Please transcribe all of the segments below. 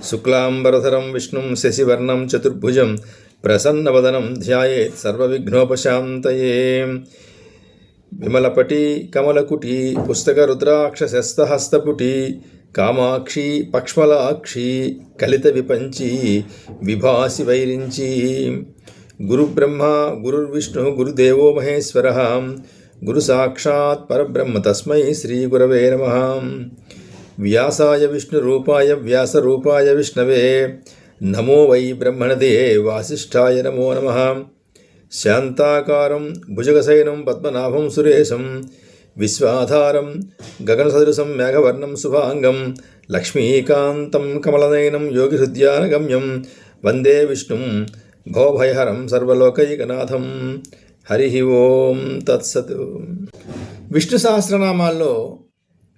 శుక్లాంబరధరం విష్ణుం శశివర్ణం చతుర్భుజం ప్రసన్నవదనం ధ్యాయేత్ సర్వవిఘ్నోపశాంతయే. విమలపటి కమలకుటి పుస్తక రుద్రాక్షశస్తహస్తపుటి కామాక్షి పక్ష్మలాక్షి కలిత విపంచి విభాసి వైరించి. గురుబ్రహ్మ గురుర్విష్ణు గురుదేవో మహేశ్వర గురు సాక్షాత్ పరబ్రహ్మ తస్మై శ్రీ గురవే నమః. వ్యాసాయ విష్ణురూపాయ వ్యాసరూపాయ విష్ణవే నమో వై బ్రహ్మణదే వాసిష్ఠాయ నమో నమః. శాంతాకారం భుజగశయనం పద్మనాభం సురేశం విశ్వాధారం గగనసదృశం మేఘవర్ణం శుభాంగం లక్ష్మీకాంతం కమలనయనం యోగిహృద్యానగమ్యం వందే విష్ణుం భవభయహరం సర్వలోకైకనాథం. హరి ఓం తత్సత్. విష్ణు సహస్రనామాల్లో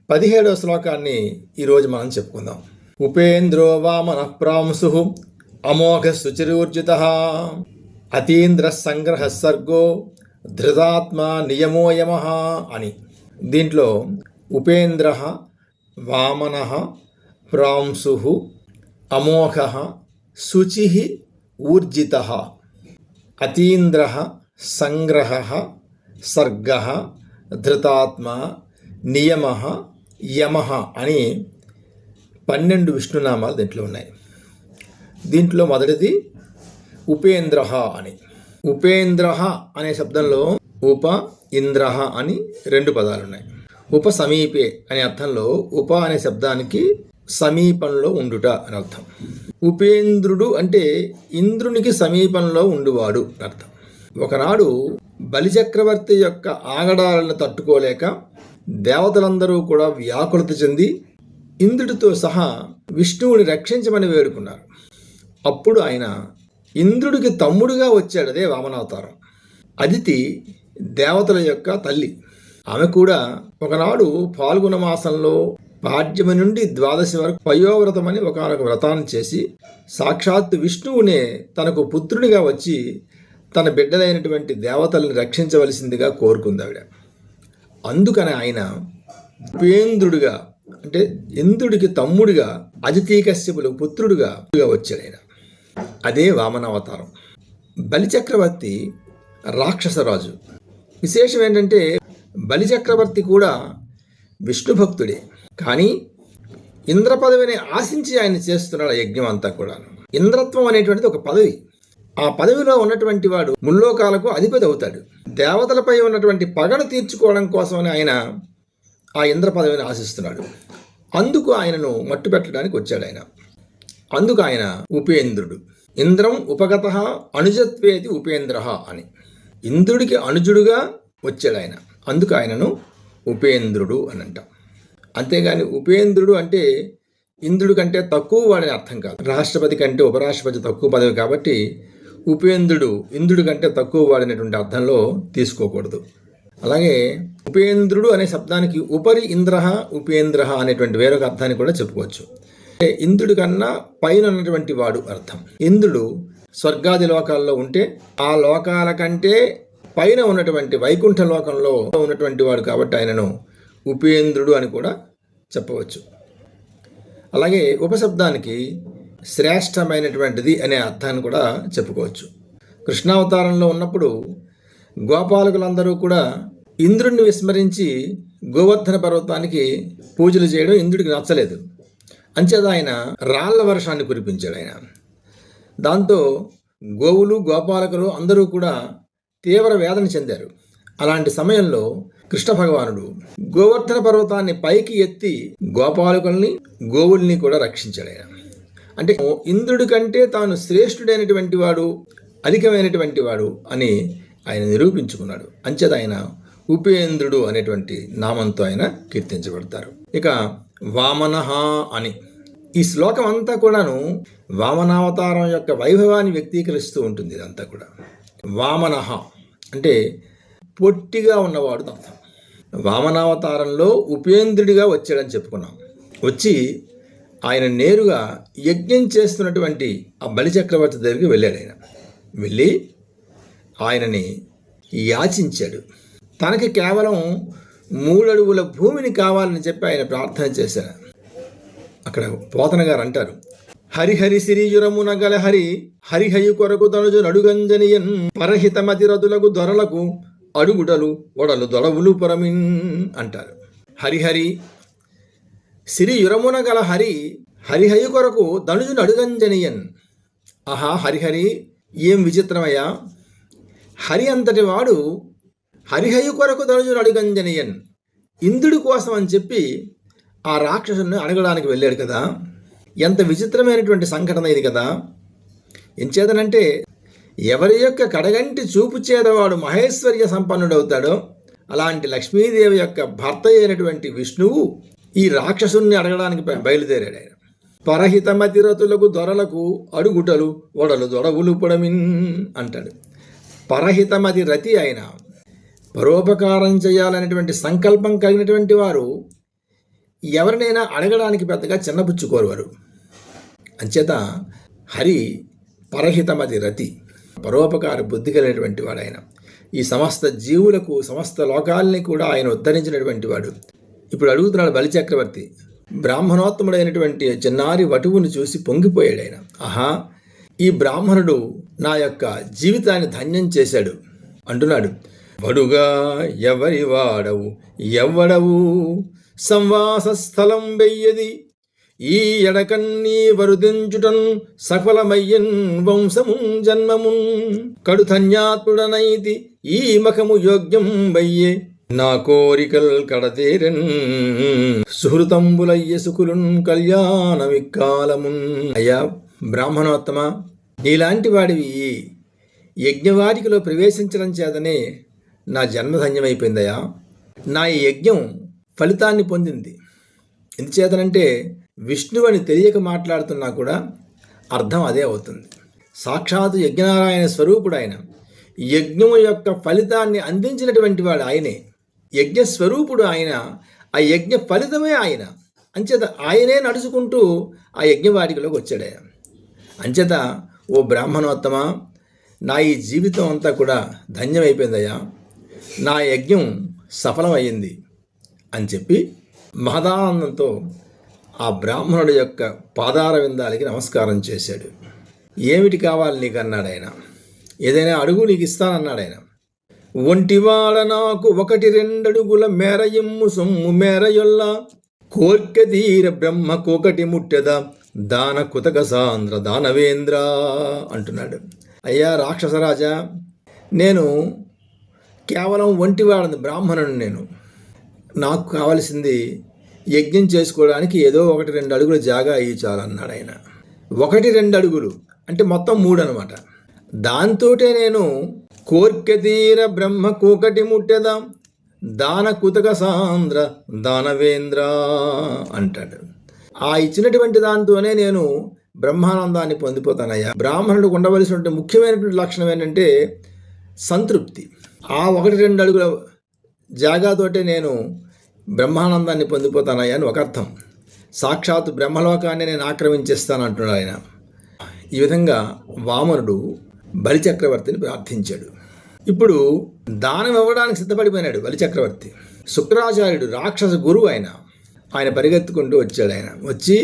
17వ శ్లోకాన్ని ఈరోజు మనం చెప్పుకుందాం. ఉపేంద్రో వామన ప్రాంశు అమోఘ శుచిరూర్జిత అతీంద్ర సంగ్రహ సర్గో ధృతాత్మ నియమో యమః అని. దీంట్లో ఉపేంద్ర వామన ప్రాంశు అమోఘ శుచి ఊర్జిత అతీంద్ర సంగ్రహ సర్గ ధృతాత్మ నియమ యమః అని 12 విష్ణునామాలు దీంట్లో ఉన్నాయి. దీంట్లో మొదటిది ఉపేంద్ర అని. ఉపేంద్ర అనే శబ్దంలో ఉప ఇంద్ర అని 2 పదాలు ఉన్నాయి. ఉప సమీపే అనే అర్థంలో ఉప అనే శబ్దానికి సమీపంలో ఉండుట అని అర్థం. ఉపేంద్రుడు అంటే ఇంద్రునికి సమీపంలో ఉండువాడు అని అర్థం. ఒకనాడు బలిచక్రవర్తి యొక్క ఆగడాలను తట్టుకోలేక దేవతలందరూ కూడా వ్యాకులత చెంది ఇంద్రుడితో సహా విష్ణువుని రక్షించమని వేడుకున్నారు. అప్పుడు ఆయన ఇంద్రుడికి తమ్ముడుగా వచ్చాడు. అదే వామనావతారం. అదితి దేవతల యొక్క తల్లి. ఆమె కూడా ఒకనాడు పాల్గొన మాసంలో పాడ్యమి నుండి ద్వాదశి వరకు పయోవ్రతమని ఒకనొక వ్రతాన్ని చేసి సాక్షాత్ విష్ణువునే తనకు పుత్రునిగా వచ్చి తన బిడ్డలైనటువంటి దేవతల్ని రక్షించవలసిందిగా కోరుకుంది ఆవిడ. అందుకని ఆయన ఉపేంద్రుడిగా అంటే ఇంద్రుడికి తమ్ముడిగా అదితి కశ్యపులు పుత్రుడిగా వచ్చాడు ఆయన. అదే వామనావతారం. బలిచక్రవర్తి రాక్షసరాజు. విశేషం ఏంటంటే బలిచక్రవర్తి కూడా విష్ణు భక్తుడే. కానీ ఇంద్ర పదవిని ఆశించి ఆయన చేస్తున్నాడు ఆ యజ్ఞం అంతా కూడా. ఇంద్రత్వం అనేటువంటిది ఒక పదవి. ఆ పదవిలో ఉన్నటువంటి వాడు ముల్లోకాలకు అధిపతి అవుతాడు. దేవతలపై ఉన్నటువంటి పగను తీర్చుకోవడం కోసమని ఆయన ఆ ఇంద్ర పదవిని ఆశిస్తున్నాడు. అందుకు ఆయనను మట్టు పెట్టడానికి వచ్చాడు ఆయన. అందుకు ఆయన ఉపేంద్రుడు. ఇంద్రం ఉపగత అనుజత్వేతి ఉపేంద్ర అని. ఇంద్రుడికి అనుజుడుగా వచ్చాడు ఆయన. అందుకు ఆయనను ఉపేంద్రుడు అని అంటాం. అంతేగాని ఉపేంద్రుడు అంటే ఇంద్రుడి కంటే తక్కువ వాడని అర్థం కాదు. రాష్ట్రపతి కంటే ఉపరాష్ట్రపతి తక్కువ పదవి కాబట్టి ఉపేంద్రుడు ఇంద్రుడి కంటే తక్కువ వాడినటువంటి అర్థంలో తీసుకోకూడదు. అలాగే ఉపేంద్రుడు అనే శబ్దానికి ఉపరి ఇంద్ర ఉపేంద్ర అనేటువంటి వేరొక అర్థాన్ని కూడా చెప్పుకోవచ్చు. అంటే ఇంద్రుడి కన్నా పైన ఉన్నటువంటి వాడు అర్థం. ఇంద్రుడు స్వర్గాది లోకాల్లో ఉంటే ఆ లోకాల కంటే పైన ఉన్నటువంటి వైకుంఠ లోకంలో ఉన్నటువంటి వాడు కాబట్టి ఆయనను ఉపేంద్రుడు అని కూడా చెప్పవచ్చు. అలాగే ఉపశబ్దానికి శ్రేష్టమైనటువంటిది అనే అర్థాన్ని కూడా చెప్పుకోవచ్చు. కృష్ణావతారంలో ఉన్నప్పుడు గోపాలకులందరూ కూడా ఇంద్రుడిని విస్మరించి గోవర్ధన పర్వతానికి పూజలు చేయడం ఇంద్రుడికి నచ్చలేదు. అంచేత ఆయన రాళ్ల వర్షాన్ని కురిపించాడు ఆయన. దాంతో గోవులు గోపాలకులు అందరూ కూడా తీవ్ర వేదన చెందారు. అలాంటి సమయంలో కృష్ణ భగవానుడు గోవర్ధన పర్వతాన్ని పైకి ఎత్తి గోపాలకుల్ని గోవుల్ని కూడా రక్షించాడు ఆయన. అంటే ఇంద్రుడి కంటే తాను శ్రేష్ఠుడైనటువంటి వాడు, అధికమైనటువంటి వాడు అని ఆయన నిరూపించుకున్నాడు. అంచేత ఆయన ఉపేంద్రుడు అనేటువంటి నామంతో ఆయన కీర్తించబడతారు. ఇక వామనః అని. ఈ శ్లోకం అంతా కూడాను వామనావతారం యొక్క వైభవాన్ని వ్యక్తీకరిస్తూ ఉంటుంది. ఇదంతా కూడా వామనః అంటే పొట్టిగా ఉన్నవాడు అర్థం. వామనావతారంలో ఉపేంద్రుడిగా వచ్చాడని చెప్పుకున్నాం. వచ్చి ఆయన నేరుగా యజ్ఞం చేస్తున్నటువంటి ఆ బలిచక్రవర్తి దగ్గరికి వెళ్ళాడు. ఆయన వెళ్ళి ఆయనని యాచించాడు. తనకి కేవలం 3 అడుగుల భూమిని కావాలని చెప్పి ఆయన ప్రార్థన చేశారు. అక్కడ పోతన గారు అంటారు, హరిహరి సిరియురమున గల హరిహయు కొరకు తనుజు నడుగంజనియన్ పరహితమతి రతులకు దొరలకు అడుగుడలు ఒడలు దొడవులు పురమిన్ అంటారు. హరిహరి సిరియురమున గల హరిహయు కొరకు ధనుజు నడుగంజనియన్. ఆహా, హరిహరి ఏం విచిత్రమయ్యా! హరి అంతటి వాడు హరిహయు కొరకు ధనుజు నడుగంజనియన్, ఇంద్రుడి కోసం అని చెప్పి ఆ రాక్షసుని అడగడానికి వెళ్ళాడు కదా. ఎంత విచిత్రమైనటువంటి సంఘటన ఇది కదా. ఎంచేతనంటే ఎవరి యొక్క కడగంటి చూపు చేతవాడు మహేశ్వర్య సంపన్నుడవుతాడో అలాంటి లక్ష్మీదేవి యొక్క భర్త అయినటువంటి విష్ణువు ఈ రాక్షసుని అడగడానికి బయలుదేరాడు. ఆయన పరహితమతి రతులకు దొరలకు అడుగుటలు ఒడలు దొడవులు పొడమిన్ అంటాడు. పరహితమతి రతి ఆయన పరోపకారం చేయాలనేటువంటి సంకల్పం కలిగినటువంటి వారు ఎవరినైనా అడగడానికి పెద్దగా చిన్నపుచ్చుకోరు వారు. అంచేత హరి పరహితమతి రతి, పరోపకార బుద్ధి కలిగినటువంటి వాడు ఆయన. ఈ సమస్త జీవులకు సమస్త లోకాలని కూడా ఆయన ఉద్ధరించినటువంటి వాడు. ఇప్పుడు అడుగుతున్నాడు బలిచక్రవర్తి. బ్రాహ్మణోత్తముడైనటువంటి చిన్నారి వటువును చూసి పొంగిపోయాడు ఆయన. ఆహా, ఈ బ్రాహ్మణుడు నా యొక్క జీవితాన్ని ధన్యం చేశాడు అంటున్నాడు. వడుగా ఎవరి వాడవు ఎవ్వడవు సంవాస స్థలం వెయ్యది ఈ ఎడకన్నీ వరుదించుటన్ సఫలమయ్యన్ వంశమున్ జన్మమున్ కడుధన్యాత్ముడనైతి ఈ మఖము యోగ్యం వయ్యే నా కోరికల్ కడతేరన్ సుహృతంబులయ్య సుకులున్ కళ్యాణమిక్కాలమున్. అయ్యా బ్రాహ్మణోత్తమ, నీలాంటి వాడివి యజ్ఞవాటికలో ప్రవేశించడం చేతనే నా జన్మధన్యమైపోయిందయ్యా. నా ఈ యజ్ఞం ఫలితాన్ని పొందింది. ఎందుచేతనంటే విష్ణువు అని తెలియక మాట్లాడుతున్నా కూడా అర్థం అదే అవుతుంది. సాక్షాత్తు యజ్ఞనారాయణ స్వరూపుడు ఆయన. యజ్ఞము యొక్క ఫలితాన్ని అందించినటువంటి వాడు ఆయనే. యజ్ఞ స్వరూపుడు ఆయన, ఆ యజ్ఞ ఫలితమే ఆయన. అంచేత ఆయనే నడుచుకుంటూ ఆ యజ్ఞవాటికలోకి వచ్చాడు ఆయన. అంచేత ఓ బ్రాహ్మణోత్తమ, నా ఈ జీవితం అంతా కూడా ధన్యమైపోయిందయ్యా, నా యజ్ఞం సఫలమయ్యింది అని చెప్పి మహదానందంతో ఆ బ్రాహ్మణుడి యొక్క పాదార విందాలకి నమస్కారం చేశాడు. ఏమిటి కావాలి నీకు అన్నాడు ఆయన. ఏదైనా అడుగు నీకు ఇస్తానన్నాడు ఆయన. ఒంటివాడ నాకు 1-2 అడుగుల మేరయమ్ము సొమ్ము మేరయొల్ల కోర్కె తీర బ్రహ్మ కోకటి ముట్టెద దాన కుతక సాంద్ర దానవేంద్ర అంటున్నాడు. అయ్యా రాక్షసరాజా, నేను కేవలం ఒంటివాడని బ్రాహ్మణుని. నాకు కావలసింది యజ్ఞం చేసుకోవడానికి ఏదో 1-2 అడుగుల జాగా అయ్యి చాలన్నాడు ఆయన. 1-2 అడుగులు అంటే మొత్తం 3 అనమాట. దాంతోటే నేను కోర్కె తీర బ్రహ్మ కోకటి ముట్టెద దాన కుతక సాంద్ర దానవేంద్ర అంటాడు. ఆ ఇచ్చినటువంటి దాంతోనే నేను బ్రహ్మానందాన్ని పొందిపోతానయ్యా. బ్రాహ్మణుడికి ఉండవలసినటువంటి ముఖ్యమైనటువంటి లక్షణం ఏంటంటే సంతృప్తి. ఆ 1-2 అడుగుల జాగాతోటే నేను బ్రహ్మానందాన్ని పొందిపోతానయ్యా అని ఒక అర్థం. సాక్షాత్తు బ్రహ్మలోకాన్ని నేను ఆక్రమించేస్తాను అంటున్నాడు ఆయన. ఈ విధంగా వామనుడు బలిచక్రవర్తిని ప్రార్థించాడు. ఇప్పుడు దానం ఇవ్వడానికి సిద్ధపడిపోయినాడు బలిచక్రవర్తి. శుక్రాచార్యుడు రాక్షస గురువు ఆయన పరిగెత్తుకుంటూ వచ్చాడు. ఆయన వచ్చి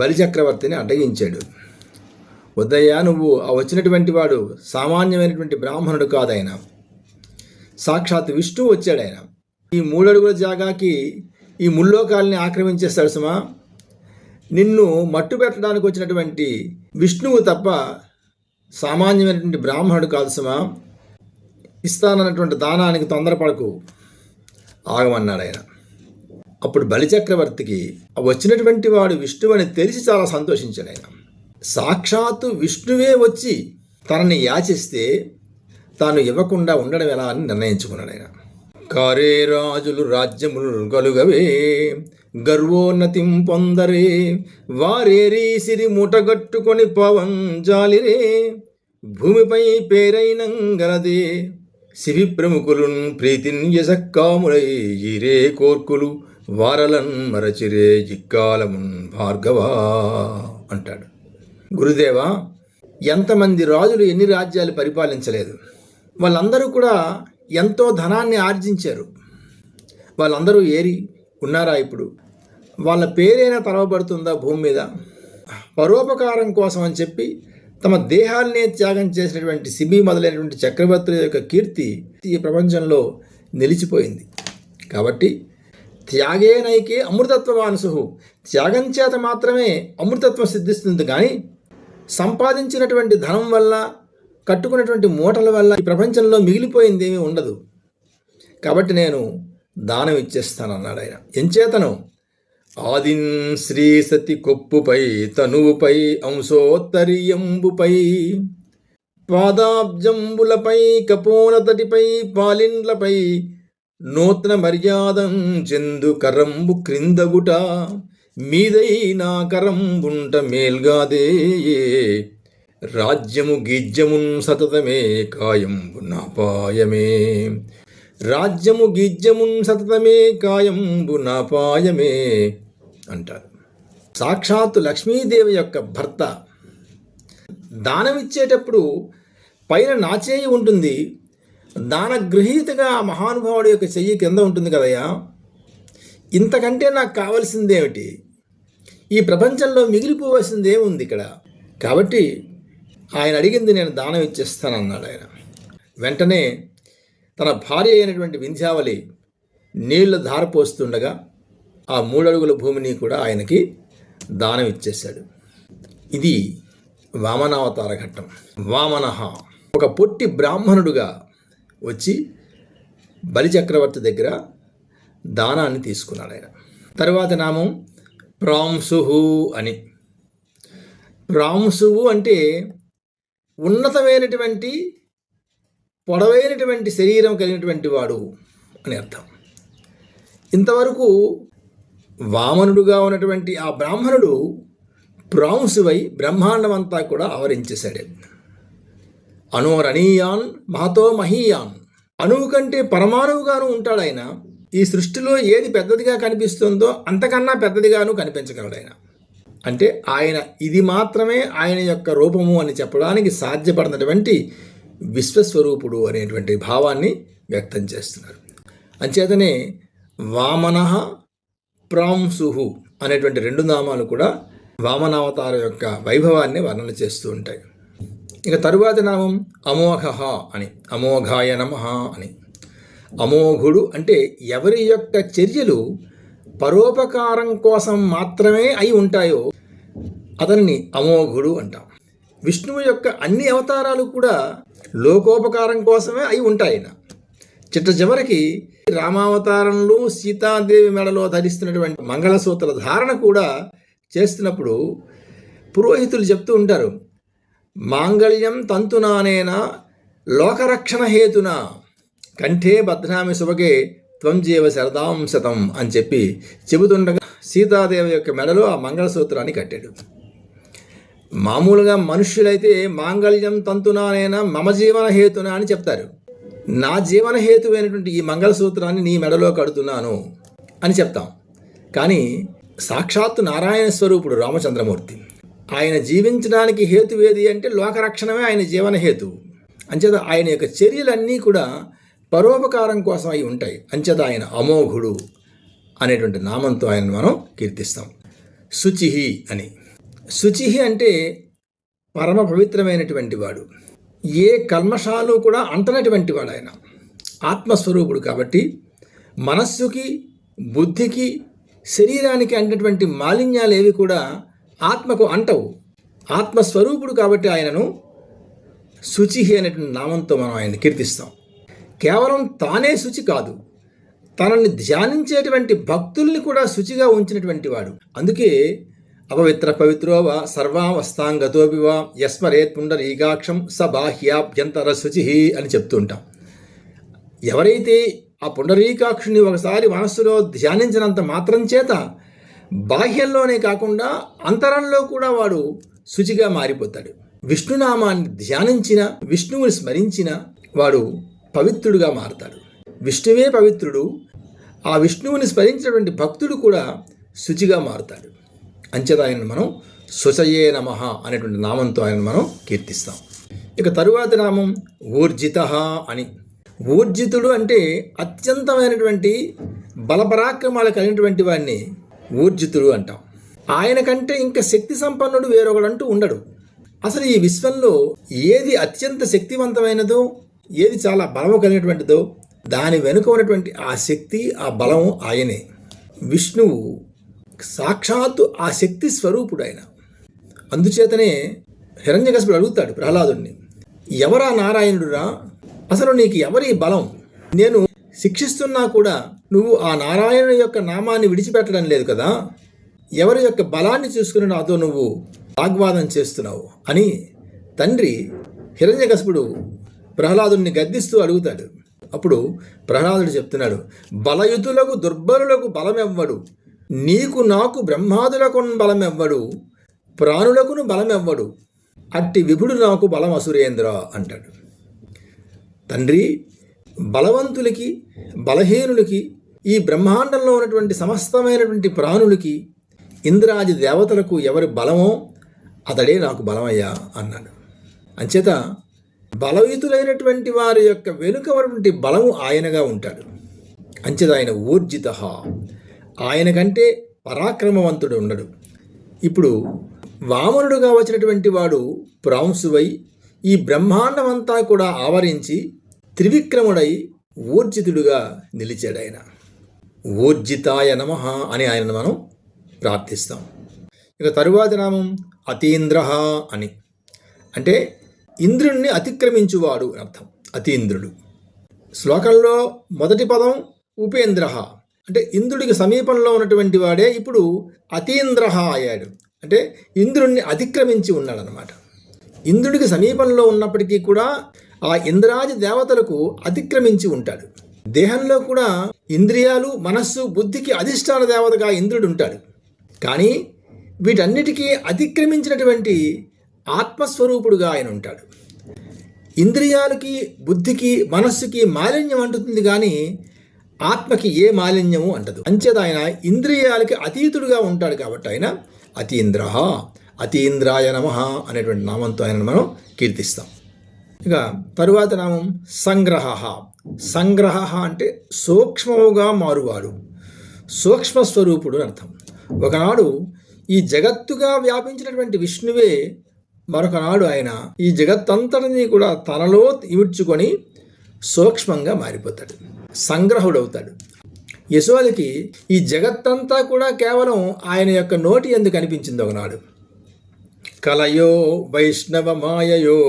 బలిచక్రవర్తిని అడ్డగించాడు. వద్దయ్యా, నువ్వు ఆ వచ్చినటువంటి వాడు సామాన్యమైనటువంటి బ్రాహ్మణుడు కాదు. ఆయన సాక్షాత్ విష్ణువు వచ్చాడు. ఆయన ఈ 3 అడుగుల జాగాకి ఈ ముల్లోకాలని ఆక్రమించేస్తాడు సుమా. నిన్ను మట్టు పెట్టడానికి వచ్చినటువంటి విష్ణువు తప్ప సామాన్యమైనటువంటి బ్రాహ్మణుడు కాదు సుమా. ఇస్తానన్నటువంటి దానానికి తొందరపడకు, ఆగమన్నాడు ఆయన. అప్పుడు బలిచక్రవర్తికి వచ్చినటువంటి వాడు విష్ణువు అని తెలిసి చాలా సంతోషించాడు ఆయన. సాక్షాత్తు విష్ణువే వచ్చి తనని యాచిస్తే తాను ఇవ్వకుండా ఉండడం ఎలా అని నిర్ణయించుకున్నాడు ఆయన. కారే రాజులు రాజ్యములు కలుగవే గర్వోన్నతిం పొందరే వారేరీ సిరి మూటగట్టుకొని పవన్ జాలిరే భూమిపై పేరైనంగలదే శివి ప్రముఖులున్ ప్రీతిన్ యశక్కాములై ఈరే కోర్కులు వారలన్ మరచిరే ఇక్కాలమున్ భార్గవా అంటాడు. గురుదేవా, ఎంతమంది రాజులు ఎన్ని రాజ్యాలు పరిపాలించలేదు. వాళ్ళందరూ కూడా ఎంతో ధనాన్ని ఆర్జించారు. వాళ్ళందరూ ఏరి ఉన్నారా? ఇప్పుడు వాళ్ళ పేరైనా తరవబడుతుందా భూమి మీద? పరోపకారం కోసం అని చెప్పి తమ దేహాల్నే త్యాగం చేసినటువంటి శిబి మొదలైనటువంటి చక్రవర్తుల యొక్క కీర్తి ఈ ప్రపంచంలో నిలిచిపోయింది. కాబట్టి త్యాగేనైకే అమృతత్వవానుసు, త్యాగం చేత మాత్రమే అమృతత్వం సిద్ధిస్తుంది. కానీ సంపాదించినటువంటి ధనం వల్ల, కట్టుకున్నటువంటి మూటల వల్ల ఈ ప్రపంచంలో మిగిలిపోయింది ఏమీ ఉండదు. కాబట్టి నేను దానం ఇచ్చేస్తానన్నాడు ఆయన. ఎంచేతను ఆదిన్ శ్రీ సతి కొప్పుపై తనువుపై అంశోత్తరీయంబుపై పాదాబ్జంబులపై కపోనతటిపై పాలిండ్లపై నూతన మర్యాదం చెందు కరంబు క్రిందగుట మీదై నా కరంబుంట మేల్గాదే రాజ్యము గీజ్యమున్ సతతమే కాయంబు నాపాయమే రాజ్యము గీజ్యమున్ సతతమే కాయంబు నాపాయమే అంటారు. సాక్షాత్తు లక్ష్మీదేవి యొక్క భర్త దానమిచ్చేటప్పుడు పైన నా చేయి ఉంటుంది, దానగృహీతగా ఆ మహానుభావుడి యొక్క చెయ్యి కింద ఉంటుంది కదయ్యా. ఇంతకంటే నాకు కావలసిందేమిటి? ఈ ప్రపంచంలో మిగిలిపోవలసింది ఏముంది ఇక్కడ? కాబట్టి ఆయన అడిగింది నేను దానం ఇచ్చేస్తానన్నాడు ఆయన. వెంటనే తన భార్య అయినటువంటి వింధ్యావళి నీళ్లు ధారపోస్తుండగా ఆ 3 అడుగుల భూమిని కూడా ఆయనకి దానం ఇచ్చేశాడు. ఇది వామనావతార ఘట్టం. వామనః ఒక పొట్టి బ్రాహ్మణుడుగా వచ్చి బలిచక్రవర్తి దగ్గర దానాన్ని తీసుకున్నాడు ఆయన. తరువాత నామం ప్రాంశుహు అని. ప్రాంశువు అంటే ఉన్నతమైనటువంటి పొడవైనటువంటి శరీరం కలిగినటువంటి వాడు అని అర్థం. ఇంతవరకు వామనుడుగా ఉన్నటువంటి ఆ బ్రాహ్మణుడు ప్రాంశువై బ్రహ్మాండమంతా కూడా ఆవరించేశాడు. అనోరణీయాన్ మహతో మహీయాన్, అణువు కంటే పరమాణువుగాను ఉంటాడు ఆయన. ఈ సృష్టిలో ఏది పెద్దదిగా కనిపిస్తుందో అంతకన్నా పెద్దదిగాను కనిపించగలడు ఆయన. అంటే ఆయన ఇది మాత్రమే ఆయన యొక్క రూపము అని చెప్పడానికి సాధ్యపడినటువంటి విశ్వస్వరూపుడు అనేటువంటి భావాన్ని వ్యక్తం చేస్తున్నారు. అంచేతనే వామనః ప్రాంశుహు అనేటువంటి 2 నామాలు కూడా వామనావతార యొక్క వైభవాన్ని వర్ణన చేస్తూ ఉంటాయి. ఇక తరువాతి నామం అమోఘః అని. అమోఘాయ నమః అని. అమోఘుడు అంటే ఎవరి యొక్క చర్యలు పరోపకారం కోసం మాత్రమే అయి ఉంటాయో అతన్ని అమోఘుడు అంటాం. విష్ణువు యొక్క అన్ని అవతారాలు కూడా లోకోపకారం కోసమే అయి ఉంటాయి. చిట్ట చివరికి రామావతారంలో సీతాదేవి మెడలో ధరిస్తున్నటువంటి మంగళసూత్ర ధారణ కూడా చేస్తున్నప్పుడు పురోహితులు చెప్తూ ఉంటారు, మాంగళ్యం తంతునానేన లోకరక్షణ హేతున కంఠే బధ్నామి శుభగే త్వం జీవ శరదాం శతం అని చెప్పి చెబుతుండగా సీతాదేవి యొక్క మెడలో ఆ మంగళసూత్రాన్ని కట్టాడు. మామూలుగా మనుష్యులైతే మాంగళ్యం తంతునానేన మమ జీవన హేతున అని చెప్తారు. నా జీవన హేతువైనటువంటి ఈ మంగళసూత్రాన్ని నీ మెడలో కడుతున్నాను అని చెప్తాం. కానీ సాక్షాత్తు నారాయణ స్వరూపుడు రామచంద్రమూర్తి, ఆయన జీవించడానికి హేతువేది అంటే లోకరక్షణమే ఆయన జీవన హేతువు. అంచేత ఆయన యొక్క చర్యలన్నీ కూడా పరోపకారం కోసం అయి ఉంటాయి. అంచేత ఆయన అమోఘుడు అనేటువంటి నామంతో ఆయనను మనం కీర్తిస్తాం. శుచిహి అని. శుచిహి అంటే పరమ పవిత్రమైనటువంటి వాడు, ఏ కల్మషాలు కూడా అంటనటువంటి వాడు. ఆయన ఆత్మస్వరూపుడు కాబట్టి మనస్సుకి, బుద్ధికి, శరీరానికి అంటటువంటి మాలిన్యాలు ఏవి కూడా ఆత్మకు అంటవు. ఆత్మస్వరూపుడు కాబట్టి ఆయనను శుచిహి అనేటువంటి నామంతో మనం ఆయన కీర్తిస్తాం. కేవలం తానే శుచి కాదు, తనని ధ్యానించేటువంటి భక్తుల్ని కూడా శుచిగా ఉంచినటువంటి వాడు. అందుకే అపవిత్ర పవిత్రోవ సర్వావస్థాంగతోపివా యస్మరేత్ పుండరీకాక్షం స బాహ్యాభ్యంతర శుచి అని చెప్తూ ఉంటాం. ఎవరైతే ఆ పుండరీకాక్షుని ఒకసారి మనస్సులో ధ్యానించినంత మాత్రం చేత బాహ్యంలోనే కాకుండా అంతరంలో కూడా వాడు శుచిగా మారిపోతాడు. విష్ణునామాన్ని ధ్యానించిన, విష్ణువుని స్మరించిన వాడు పవిత్రుడుగా మారతాడు. విష్ణువే పవిత్రుడు, ఆ విష్ణువుని స్మరించినటువంటి భక్తుడు కూడా శుచిగా మారుతాడు. అంచేత ఆయనను మనం శుచయే నమః అనేటువంటి నామంతో ఆయన మనం కీర్తిస్తాం. ఇక తరువాతి నామం ఊర్జితః అని. ఊర్జితుడు అంటే అత్యంతమైనటువంటి బలపరాక్రమాలు కలిగినటువంటి వాడిని ఊర్జితుడు అంటాం. ఆయన కంటే ఇంకా శక్తి సంపన్నుడు వేరొకడంటూ ఉండడు. అసలు ఈ విశ్వంలో ఏది అత్యంత శక్తివంతమైనదో, ఏది చాలా బలము కలిగినటువంటిదో దాని వెనుక ఉన్నటువంటి ఆ శక్తి, ఆ బలం ఆయనే. విష్ణువు సాక్షాత్తు ఆ శక్తి స్వరూపుడు ఆయన. అందుచేతనే హిరణ్యకశిపుడు అడుగుతాడు ప్రహ్లాదుడిని, ఎవరా నారాయణుడురా, అసలు నీకు ఎవరి బలం? నేను శిక్షిస్తున్నా కూడా నువ్వు ఆ నారాయణుని యొక్క నామాన్ని విడిచిపెట్టడం లేదు కదా, ఎవరి యొక్క బలాన్ని చూసుకుని నాతో నువ్వు వాగ్వాదం చేస్తున్నావు అని తండ్రి హిరణ్యకశిపుడు ప్రహ్లాదుని గద్దిస్తూ అడుగుతాడు. అప్పుడు ప్రహ్లాదుడు చెప్తున్నాడు, బలయుతులకు దుర్బలులకు బలమెవ్వడు, నీకు నాకు బ్రహ్మాదులకు బలమెవ్వడు, ప్రాణులకును బలమెవ్వడు, అట్టి విభుడు నాకు బలం అసురేంద్ర అంటాడు. తండ్రి, బలవంతులకి బలహీనులకి, ఈ బ్రహ్మాండంలో ఉన్నటువంటి సమస్తమైనటువంటి ప్రాణులకి, ఇంద్రాది దేవతలకు ఎవరి బలమో అతడే నాకు బలమయ్యా అన్నాడు. అంచేత బలయుతులైనటువంటి వారి యొక్క వెనుక ఉన్నటువంటి బలము ఆయనగా ఉంటాడు. అంచేత ఆయన ఊర్జిత, ఆయన కంటే పరాక్రమవంతుడు ఉండడు. ఇప్పుడు వామనుడుగా వచ్చినటువంటి వాడు ప్రాంశువై ఈ బ్రహ్మాండమంతా కూడా ఆవరించి త్రివిక్రముడై ఊర్జితుడుగా నిలిచాడు. ఆయన ఊర్జితాయ నమః అని ఆయనను మనం ప్రార్థిస్తాం. ఇక తరువాతి నామం అతీంద్ర అని, అంటే ఇంద్రుణ్ణి అతిక్రమించువాడు అని అర్థం. అతీంద్రుడు. శ్లోకంలో మొదటి పదం ఉపేంద్ర, అంటే ఇంద్రుడికి సమీపంలో ఉన్నటువంటి వాడే ఇప్పుడు అతీంద్ర అయ్యాడు. అంటే ఇంద్రుణ్ణి అతిక్రమించి ఉన్నాడనమాట. ఇంద్రుడికి సమీపంలో ఉన్నప్పటికీ కూడా ఆ ఇంద్రాది దేవతలకు అతిక్రమించి ఉంటాడు. దేహంలో కూడా ఇంద్రియాలు, మనస్సు, బుద్ధికి అధిష్టాన దేవతగా ఇంద్రుడు ఉంటాడు. కానీ వీటన్నిటికీ అతిక్రమించినటువంటి ఆత్మస్వరూపుడుగా ఆయన ఉంటాడు. ఇంద్రియాలకి, బుద్ధికి, మనస్సుకి మాలిన్యం అంటుతుంది కానీ ఆత్మకి ఏ మాలిన్యము అంటదు. అంచేత ఆయన ఇంద్రియాలకి అతీతుడుగా ఉంటాడు కాబట్టి ఆయన అతీంద్ర, అతీంద్రాయ నమః అనేటువంటి నామంతో ఆయనను మనం కీర్తిస్తాం. ఇక తరువాత నామం సంగ్రహ. సంగ్రహ అంటే సూక్ష్మముగా మారువాడు, సూక్ష్మస్వరూపుడు అని అర్థం. ఒకనాడు ఈ జగత్తుగా వ్యాపించినటువంటి విష్ణువే మరొకనాడు ఆయన ఈ జగత్తంతటిని కూడా తనలో ఇముడ్చుకొని సూక్ష్మంగా మారిపోతాడు, సంగ్రహుడవుతాడు. యశోదకి ఈ జగత్తంతా కూడా కేవలం ఆయన యొక్క నోటి యందు కనిపించింది ఒకనాడు. కలయో వైష్ణవ మాయయో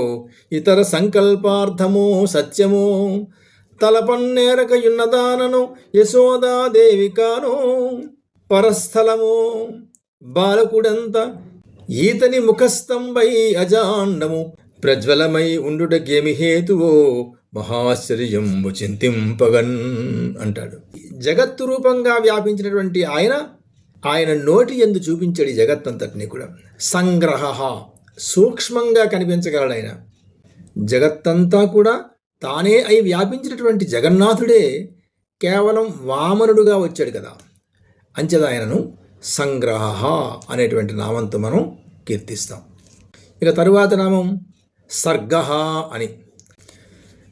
ఇతర సంకల్పార్థమో సత్యమో తలపన్నేరకయున్నదానను యశోదాదేవి కాను పరస్థలము బాలకుడంత ఈతని ముఖస్తంభై అజాండము ప్రజ్వలమై ఉండుటకేమి హేతువో మహాశ్చర్యంబు చింతింపగన్ అంటాడు. జగత్తు రూపంగా వ్యాపించినటువంటి ఆయన నోటి యందు చూపించాడు ఈ జగత్తంతటిని కూడా. సంగ్రహ, సూక్ష్మంగా కనిపించగలడు ఆయన. జగత్తంతా కూడా తానే అయి వ్యాపించినటువంటి జగన్నాథుడే కేవలం వామనుడుగా వచ్చాడు కదా. అంచేత ఆయనను సంగ్రహ అనేటువంటి నామంతో మనం కీర్తిస్తాం. ఇక తరువాత నామం సర్గ అని.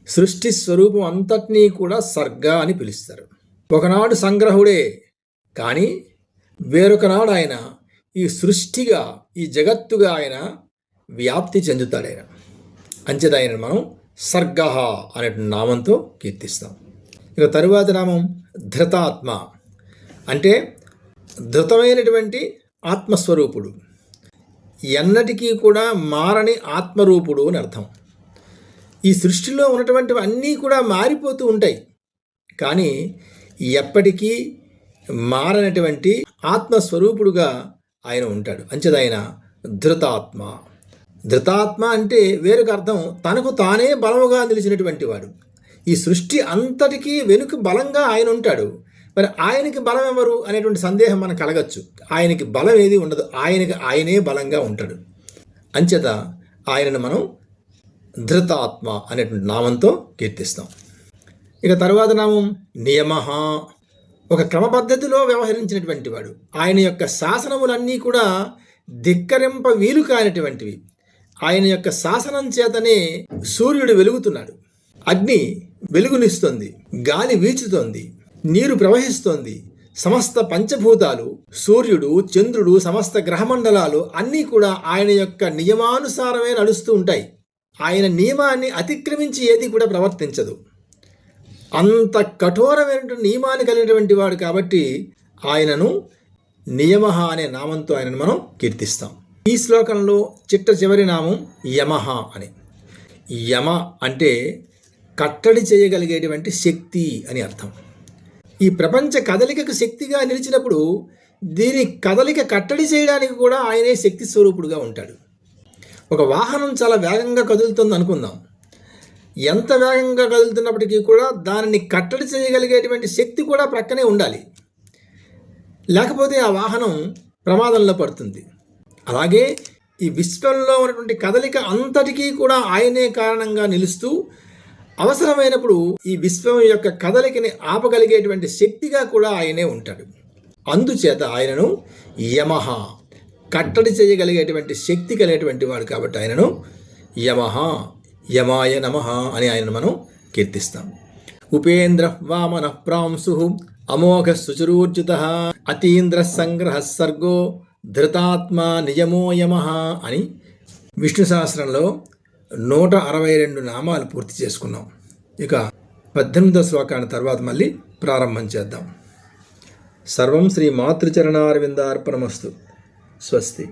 సృష్టి స్వరూపం అంతటినీ కూడా సర్గ అని పిలుస్తారు. ఒకనాడు సంగ్రహుడే, కానీ వేరొకనాడు ఆయన ఈ సృష్టిగా, ఈ జగత్తుగా ఆయన వ్యాప్తి చెందుతాడు ఆయన. అంచేత ఆయన మనం సర్గ అనేటువంటి నామంతో కీర్తిస్తాం. ఇక తరువాత నామం ధృతాత్మ, అంటే ధృతమైనటువంటి ఆత్మస్వరూపుడు, ఎన్నటికీ కూడా మారని ఆత్మరూపుడు అని అర్థం. ఈ సృష్టిలో ఉన్నటువంటివి అన్నీ కూడా మారిపోతూ ఉంటాయి, కానీ ఎప్పటికీ మారనటువంటి ఆత్మస్వరూపుడుగా ఆయన ఉంటాడు. అంచేత ఆయన ధృతాత్మ. ధృతాత్మ అంటే వేరొక అర్థం తనకు తానే బలముగా నిలిచినటువంటి వాడు. ఈ సృష్టి అంతటికీ వెనుక బలంగా ఆయన ఉంటాడు. మరి ఆయనకి బలం ఎవరు అనేటువంటి సందేహం మనకు కలగచ్చు. ఆయనకి బలం ఏది ఉండదు, ఆయనే బలంగా ఉంటాడు. అంచేత ఆయనను మనం ధృతాత్మ అనేటువంటి నామంతో కీర్తిస్తాం. ఇక తరువాత నామం నియమః, ఒక క్రమ పద్ధతిలో వ్యవహరించినటువంటి వాడు. ఆయన యొక్క శాసనములన్నీ కూడా ధిక్కరింప వీలు కానిటువంటివి. ఆయన యొక్క శాసనం చేతనే సూర్యుడు వెలుగుతున్నాడు, అగ్ని వెలుగునిస్తుంది, గాలి వీచుతోంది, నీరు ప్రవహిస్తోంది, సమస్త పంచభూతాలు, సూర్యుడు, చంద్రుడు, సమస్త గ్రహమండలాలు అన్నీ కూడా ఆయన యొక్క నియమానుసారమే నడుస్తూ ఉంటాయి. ఆయన నియమాన్ని అతిక్రమించి ఏది కూడా ప్రవర్తించదు. అంత కఠోరమైనటువంటి నియమాన్ని కలిగినటువంటి వాడు కాబట్టి ఆయనను నియమః అనే నామంతో ఆయనను మనం కీర్తిస్తాం. ఈ శ్లోకంలో చిట్ట చివరి నామం యమః అని. యమ అంటే కట్టడి చేయగలిగేటువంటి శక్తి అని అర్థం. ఈ ప్రపంచ కదలికకు శక్తిగా నిలిచినప్పుడు దీని కదలిక కట్టడి చేయడానికి కూడా ఆయనే శక్తి స్వరూపుడుగా ఉంటాడు. ఒక వాహనం చాలా వేగంగా కదులుతుంది అనుకుందాం. ఎంత వేగంగా కదులుతున్నప్పటికీ కూడా దానిని కట్టడి చేయగలిగేటువంటి శక్తి కూడా ప్రక్కనే ఉండాలి. లేకపోతే ఆ వాహనం ప్రమాదంలో పడుతుంది. అలాగే ఈ విశ్వంలో ఉన్నటువంటి కదలిక అంతటికీ కూడా ఆయనే కారణంగా నిలుస్తూ అవసరమైనప్పుడు ఈ విశ్వం యొక్క కదలికని ఆపగలిగేటువంటి శక్తిగా కూడా ఆయనే ఉంటాడు. అందుచేత ఆయనను యమః కట్టడి చేయగలిగేటువంటి శక్తి కలిగేటువంటి వాడు కాబట్టి ఆయనను యమః యమాయ నమః అని ఆయనను మనం కీర్తిస్తాం. ఉపేంద్ర వామన ప్రాంశు అమోఘ సుచురూర్జిత అతీంద్ర సంగ్రహ సర్గో ధృతాత్మ నియమో యమః అని విష్ణు సహస్రంలో 162 నామాలు పూర్తి చేసుకున్నాం. ఇక 18వ శ్లోకాన్ని తర్వాత మళ్ళీ ప్రారంభం చేద్దాం. సర్వం శ్రీ మాతృచరణారవిందార్పణమస్తు. స్వస్తి.